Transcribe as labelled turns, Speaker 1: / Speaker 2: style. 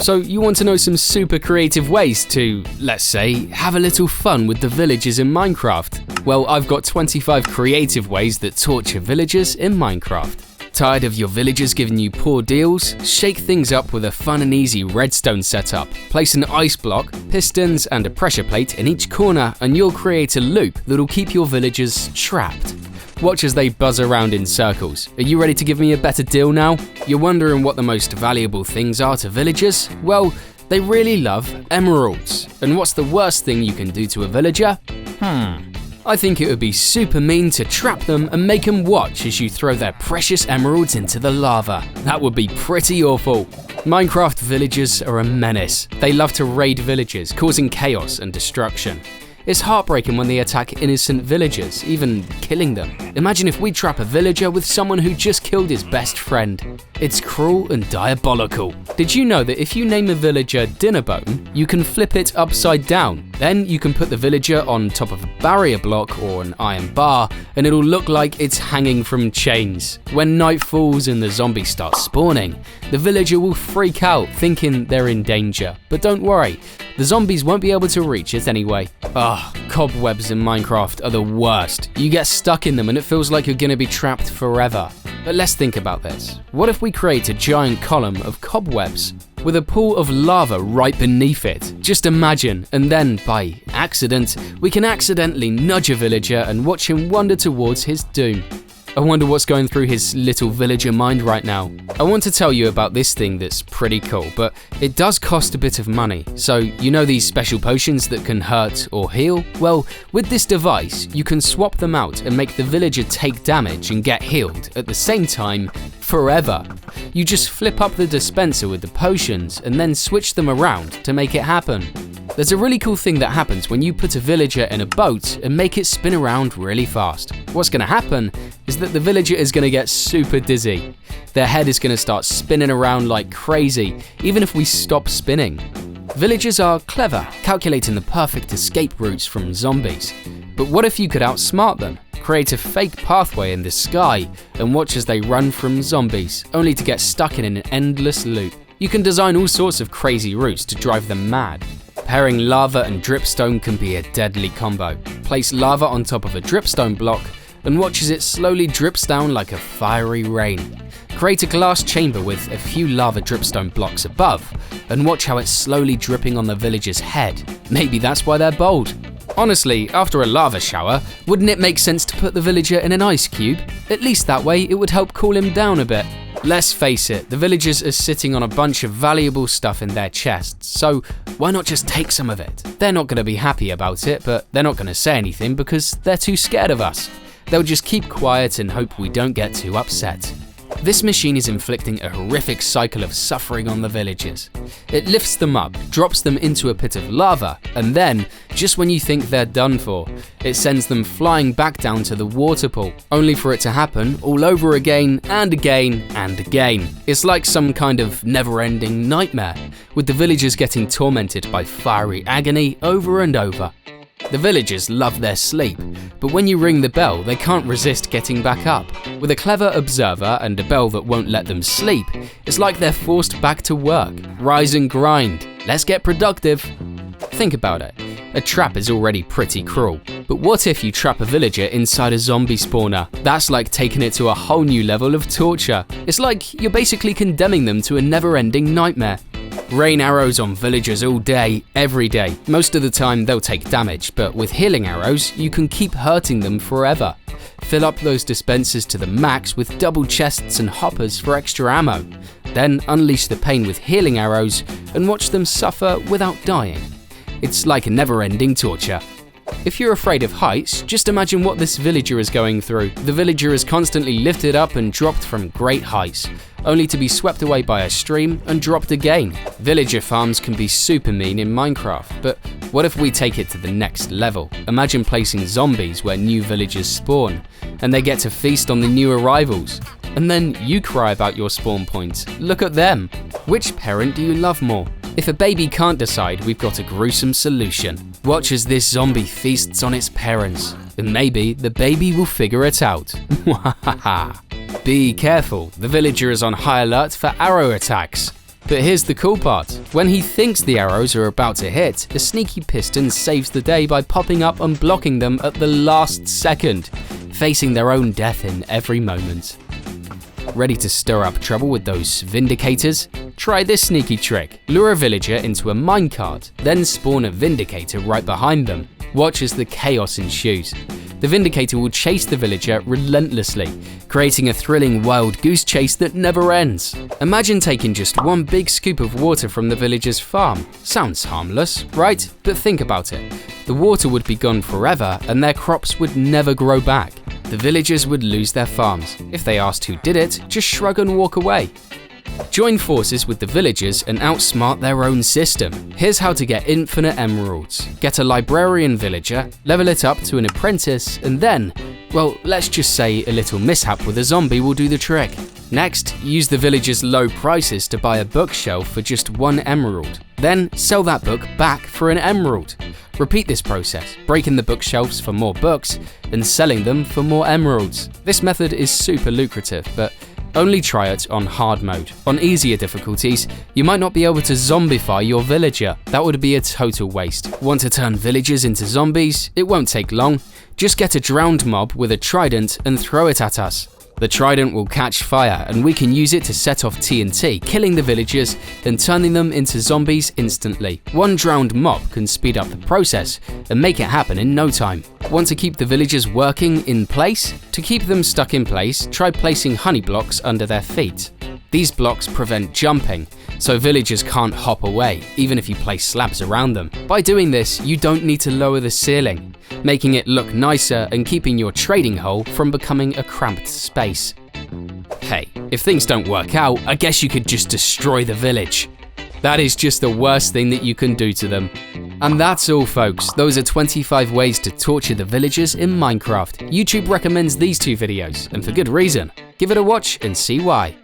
Speaker 1: So you want to know some super creative ways to, let's say, have a little fun with the villagers in Minecraft? Well, I've got 25 creative ways that torture villagers in Minecraft. Tired of your villagers giving you poor deals? Shake things up with a fun and easy redstone setup. Place an ice block, pistons and a pressure plate in each corner and you'll create a loop that'll keep your villagers trapped. Watch as they buzz around in circles. Are you ready to give me a better deal now? You're wondering what the most valuable things are to villagers? Well, they really love emeralds. And what's the worst thing you can do to a villager? I think it would be super mean to trap them and make them watch as you throw their precious emeralds into the lava. That would be pretty awful. Minecraft villagers are a menace. They love to raid villages, causing chaos and destruction. It's heartbreaking when they attack innocent villagers, even killing them. Imagine if we trap a villager with someone who just killed his best friend. It's cruel and diabolical. Did you know that if you name a villager Dinnerbone, you can flip it upside down? Then you can put the villager on top of a barrier block or an iron bar, and it'll look like it's hanging from chains. When night falls and the zombies start spawning, the villager will freak out, thinking they're in danger. But don't worry, the zombies won't be able to reach it anyway. Cobwebs in Minecraft are the worst. You get stuck in them and it feels like you're gonna be trapped forever. But let's think about this. What if we create a giant column of cobwebs with a pool of lava right beneath it? Just imagine, and then, by accident, we can accidentally nudge a villager and watch him wander towards his doom. I wonder what's going through his little villager mind right now. I want to tell you about this thing that's pretty cool, but it does cost a bit of money. So, you know these special potions that can hurt or heal? Well, with this device, you can swap them out and make the villager take damage and get healed at the same time forever. You just flip up the dispenser with the potions and then switch them around to make it happen. There's a really cool thing that happens when you put a villager in a boat and make it spin around really fast. What's going to happen is that the villager is going to get super dizzy. Their head is going to start spinning around like crazy, even if we stop spinning. Villagers are clever, calculating the perfect escape routes from zombies. But what if you could outsmart them? Create a fake pathway in the sky and watch as they run from zombies, only to get stuck in an endless loop. You can design all sorts of crazy routes to drive them mad. Pairing lava and dripstone can be a deadly combo. Place lava on top of a dripstone block and watch as it slowly drips down like a fiery rain. Create a glass chamber with a few lava dripstone blocks above and watch how it's slowly dripping on the villager's head. Maybe that's why they're bold. Honestly, after a lava shower, wouldn't it make sense to put the villager in an ice cube? At least that way it would help cool him down a bit. Let's face it, the villagers are sitting on a bunch of valuable stuff in their chests, so why not just take some of it? They're not going to be happy about it, but they're not going to say anything because they're too scared of us. They'll just keep quiet and hope we don't get too upset. This machine is inflicting a horrific cycle of suffering on the villagers. It lifts them up, drops them into a pit of lava, and then, just when you think they're done for, it sends them flying back down to the water pool, only for it to happen all over again and again and again. It's like some kind of never-ending nightmare, with the villagers getting tormented by fiery agony over and over. The villagers love their sleep, but when you ring the bell, they can't resist getting back up. With a clever observer and a bell that won't let them sleep, it's like they're forced back to work. Rise and grind. Let's get productive. Think about it. A trap is already pretty cruel, but what if you trap a villager inside a zombie spawner? That's like taking it to a whole new level of torture. It's like you're basically condemning them to a never-ending nightmare. Rain arrows on villagers all day, every day. Most of the time they'll take damage, but with healing arrows, you can keep hurting them forever. Fill up those dispensers to the max with double chests and hoppers for extra ammo. Then unleash the pain with healing arrows and watch them suffer without dying. It's like a never-ending torture. If you're afraid of heights, just imagine what this villager is going through. The villager is constantly lifted up and dropped from great heights, only to be swept away by a stream and dropped again. Villager farms can be super mean in Minecraft, but what if we take it to the next level? Imagine placing zombies where new villagers spawn, and they get to feast on the new arrivals. And then you cry about your spawn point. Look at them. Which parent do you love more? If a baby can't decide, we've got a gruesome solution. Watch as this zombie feasts on its parents, and maybe the baby will figure it out. Be careful, the villager is on high alert for arrow attacks. But here's the cool part. When he thinks the arrows are about to hit, a sneaky piston saves the day by popping up and blocking them at the last second, facing their own death in every moment. Ready to stir up trouble with those Vindicators? Try this sneaky trick. Lure a villager into a minecart, then spawn a Vindicator right behind them. Watch as the chaos ensues. The Vindicator will chase the villager relentlessly, creating a thrilling wild goose chase that never ends. Imagine taking just one big scoop of water from the villager's farm. Sounds harmless, right? But think about it. The water would be gone forever and their crops would never grow back. The villagers would lose their farms. If they asked who did it, just shrug and walk away. Join forces with the villagers and outsmart their own system. Here's how to get infinite emeralds. Get a librarian villager, level it up to an apprentice, and then, well, let's just say a little mishap with a zombie will do the trick. Next, use the villagers' low prices to buy a bookshelf for just 1 emerald. Then sell that book back for an emerald. Repeat this process, breaking the bookshelves for more books and selling them for more emeralds. This method is super lucrative, but only try it on hard mode. On easier difficulties, you might not be able to zombify your villager. That would be a total waste. Want to turn villagers into zombies? It won't take long. Just get a drowned mob with a trident and throw it at us. The trident will catch fire and we can use it to set off TNT, killing the villagers and turning them into zombies instantly. 1 drowned mob can speed up the process and make it happen in no time. Want to keep the villagers working in place? To keep them stuck in place, try placing honey blocks under their feet. These blocks prevent jumping, so villagers can't hop away, even if you place slabs around them. By doing this, you don't need to lower the ceiling, making it look nicer and keeping your trading hole from becoming a cramped space. Hey, if things don't work out, I guess you could just destroy the village. That is just the worst thing that you can do to them. And that's all, folks. Those are 25 ways to torture the villagers in Minecraft. YouTube recommends these 2 videos, and for good reason. Give it a watch and see why.